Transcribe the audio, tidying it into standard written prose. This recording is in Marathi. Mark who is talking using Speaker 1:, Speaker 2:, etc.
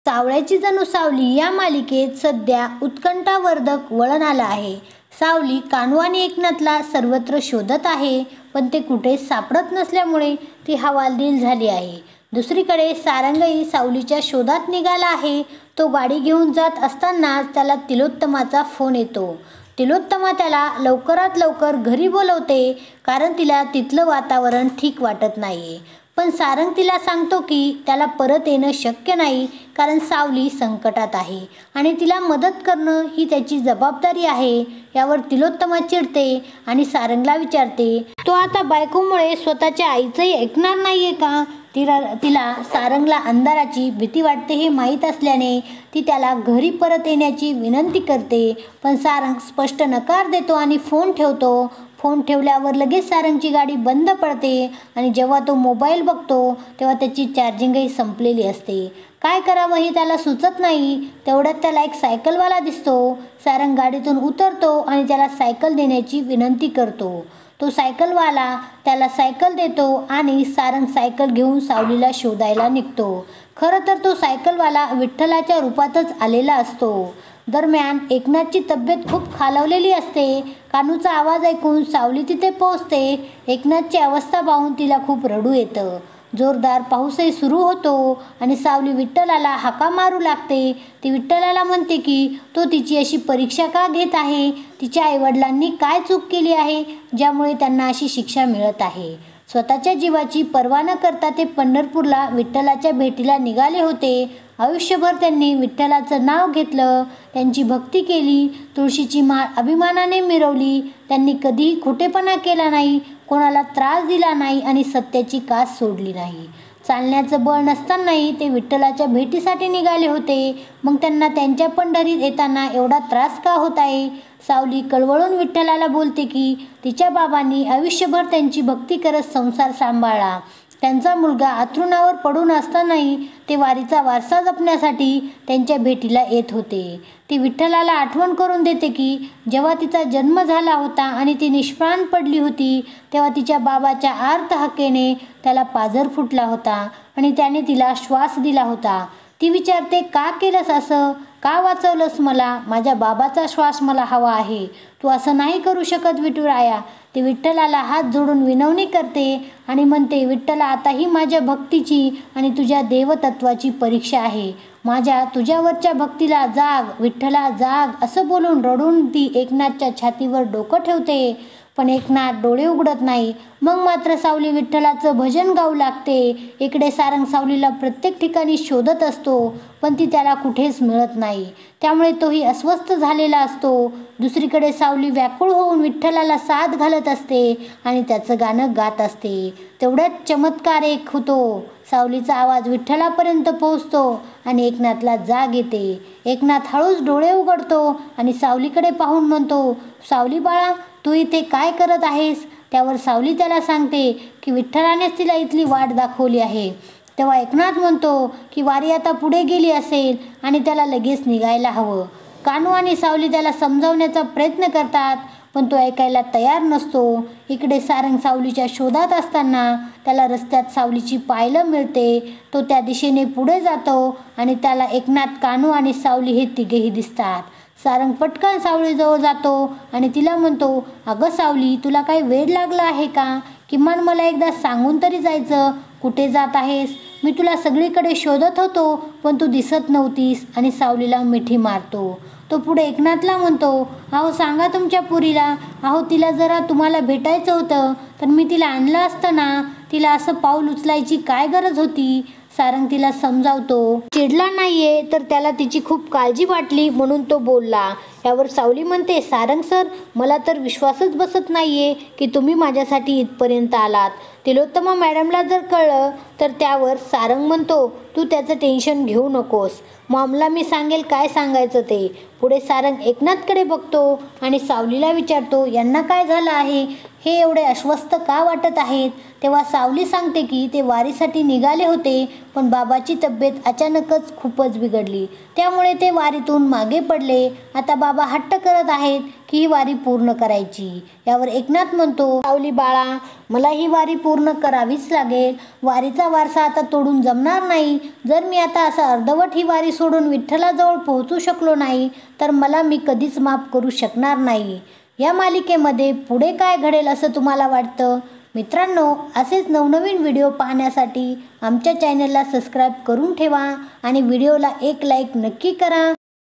Speaker 1: सावळ्याची जणू सावली या मालिकेत सध्या उत्कंठावर्धक वळण आलं आहे। सावली कान्हू आणि एकनाथला सर्वत्र शोधत आहे, पण ते कुठेच सापडत नसल्यामुळे ती हवालदिल झाली आहे। दुसरीकडे सारंगही सावलीच्या शोधात निघाला आहे। तो गाडी घेऊन जात असताना त्याला तिलोत्तमाचा फोन येतो। तिलोत्तमा त्याला लवकरात लवकर घरी बोलवते, कारण तिला तिथलं वातावरण ठीक वाटत नाहीये। पण सारंग तिला सांगतो की त्याला परत येणं शक्य नाही, कारण सावली संकटात आहे आणि तिला मदत करणं ही त्याची जबाबदारी आहे। यावर तिलोत्तमा चिडते आणि सारंगला विचारते, तो आता बायकोमुळे स्वतःच्या आईचंही ऐकणार नाहीये का? तिला सारंगला अंधाराची भीती वाटते हे माहीत असल्याने ती त्याला घरी परत येण्याची विनंती करते, पण सारंग स्पष्ट नकार देतो आणि फोन ठेवतो। फोन ठेवल्यावर लगेच सारंगची गाडी बंद पडते आणि जेव्हा तो मोबाईल बघतो तेव्हा त्याची चार्जिंगही संपलेली असते। काय करावं हे त्याला सुचत नाही। तेवढ्यात त्याला एक सायकलवाला दिसतो। सारंग गाडीतून उतरतो आणि त्याला सायकल देण्याची विनंती करतो। तो सायकलवाला त्याला सायकल देतो आणि सारंग सायकल घेऊन सावलीला शोधायला निघतो। खरं तर तो सायकलवाला विठ्ठलाच्या रूपातच आलेला असतो। दरम्यान एकनाथची तब्येत खूप खालावलेली असते। कान्हूचा आवाज ऐकून सावली तिथे पोहोचते। एकनाथची अवस्था पाहून तिला खूप रडू येतं। जोरदार पाऊसही सुरू होतो आणि सावली विठ्ठलाला हाका मारू लागते। ती विठ्ठलाला म्हणते की तो तिची अशी परीक्षा का घेत आहे? तिच्या आईवडिलांनी काय चूक केली आहे, ज्यामुळे त्यांना अशी शिक्षा मिळत आहे? स्वतःच्या जीवाची पर्वा न करता ते पंढरपूरला विठ्ठलाच्या भेटीला निघाले होते। आयुष्यभर त्यांनी विठ्ठलाचं नाव घेतलं, त्यांची भक्ती केली, तुळशीची माळ अभिमानाने मिरवली। त्यांनी कधीही खोटेपणा केला नाही, कोणाला त्रास दिला नाही आणि सत्याची कास सोडली नाही। चालण्याचं बळ नसतानाही ते विठ्ठलाच्या भेटीसाठी निघाले होते। मग त्यांना त्यांच्या पंढरीत येताना एवढा त्रास का होत आहे? सावली कळवळून विठ्ठलाला बोलते की तिच्या बाबांनी आयुष्यभर त्यांची भक्ती करत संसार सांभाळला। त्यांचा मुलगा अंथरुणावर पडून असतानाही ते वारीचा वारसा जपण्यासाठी त्यांच्या भेटीला येत होते। ती विठ्ठलाला आठवण करून देते की जेव्हा तिचा जन्म झाला होता आणि ती निष्प्राण पडली होती, तेव्हा तिच्या बाबाच्या आर्त हाकेने त्याला पाझर फुटला होता आणि त्याने तिला श्वास दिला होता। ती विचारते, का केलंस असं? का वाचवलंस मला? माझ्या बाबाचा श्वास मला हवा आहे। तू असं नाही करू शकत विठुराया। ती विठ्ठलाला हात जोडून विनवणी करते आणि म्हणते, विठ्ठला, आता ही माझ्या भक्तीची आणि तुझ्या देवतत्वाची परीक्षा आहे। माझ्या तुझ्यावरच्या भक्तीला जाग विठ्ठला जाग, असं बोलून रडून ती एकनाथच्या छातीवर डोकं ठेवते। पण एकनाथ डोळे उघडत नाही। मग मात्र सावली विठ्ठलाचं भजन गाऊ लागते। इकडे सारंग सावलीला प्रत्येक ठिकाणी शोधत असतो, पण ती त्याला कुठेच मिळत नाही, त्यामुळे तोही अस्वस्थ झालेला असतो। दुसरीकडे सावली व्याकुळ होऊन विठ्ठलाला साथ घालत असते आणि त्याचं गाणं गात असते। तेवढ्यात चमत्कार एक होतो। सावलीचा आवाज विठ्ठलापर्यंत पोहोचतो आणि एकनाथला जाग येते। एकनाथ हळूच डोळे उघडतो आणि सावलीकडे पाहून म्हणतो, सावली बाळा, तू इथे काय करत आहेस? त्यावर सावली त्याला सांगते की विठ्ठलानेच तिला इथली वाट दाखवली आहे। तेव्हा एकनाथ म्हणतो की वारी आता पुढे गेली असेल आणि त्याला लगेच निघायला हवं। कान्हू आणि सावली त्याला समजावण्याचा प्रयत्न करतात, पण तो ऐकायला तयार नसतो। इकडे सारंग सावलीच्या शोधात असताना त्याला रस्त्यात सावलीची पायलं मिळते। तो त्या दिशेने पुढे जातो आणि त्याला एकनाथ, कान्हू आणि सावली हे तिघेही दिसतात। सारंग पटकन सावलीजवळ जातो आणि तिला म्हणतो, अगं सावली, तुला काही वेड लागला आहे का? किमान मला एकदा सांगून तरी जायचं, कुठे जात आहेस? मी तुला सगळीकडे शोधत होतो, पण तू दिसत नव्हतीस। आणि सावलीला मिठी मारतो। तो पुढे एकनाथला म्हणतो, अहो सांगा तुमच्या पुरीला, अहो तिला जरा तुम्हाला भेटायचं होतं, तर मी तिला आणलं असतं ना। तिला असं पाऊल उचलायची काय गरज होती? सारंग तिला समजावतो। चिडला नाहीये, तर त्याला तिची खूप काळजी वाटली म्हणून तो बोलला। यावर सावली म्हणते, सारंग सर, मला तर विश्वासच बसत नाहीये की तुम्ही माझ्यासाठी इथपर्यंत आलात। तिलोत्तमा मॅडमला जर कळलं तर? त्यावर सारंग म्हणतो, तू त्याचं टेन्शन घेऊ नकोस, मॉमला मी सांगेल काय सांगायचं ते। पुढे सारंग एकनाथकडे बघतो आणि सावलीला विचारतो, यांना काय झालं आहे? हे एवढे अस्वस्थ का वाटत आहेत? तेव्हा सावली सांगते की ते वारीसाठी निघाले होते, पण बाबाची तब्येत अचानकच खूपच बिघडली, त्यामुळे ते वारीतून मागे पडले। आता बाबा हट्ट करत आहेत की ही वारी पूर्ण करायची। यावर एकनाथ म्हणतो, सावली बाळा, मला ही वारी पूर्ण करावीच लागेल। वारीचा वारसा आता तोडून जमणार नाही। जर मी आता असं अर्धवट ही वारी सोडून विठ्ठलाजवळ पोहोचू शकलो नाही तर मला मी कधीच माफ करू शकणार नाही. या मालिकेमध्ये पुढे काय घडेल असं तुम्हाला वाटतं? मित्रांनो, असेच नवनवीन व्हिडिओ पाहण्यासाठी आमच्या चॅनलला सबस्क्राईब करून ठेवा आणि व्हिडिओला एक लाईक नक्की करा.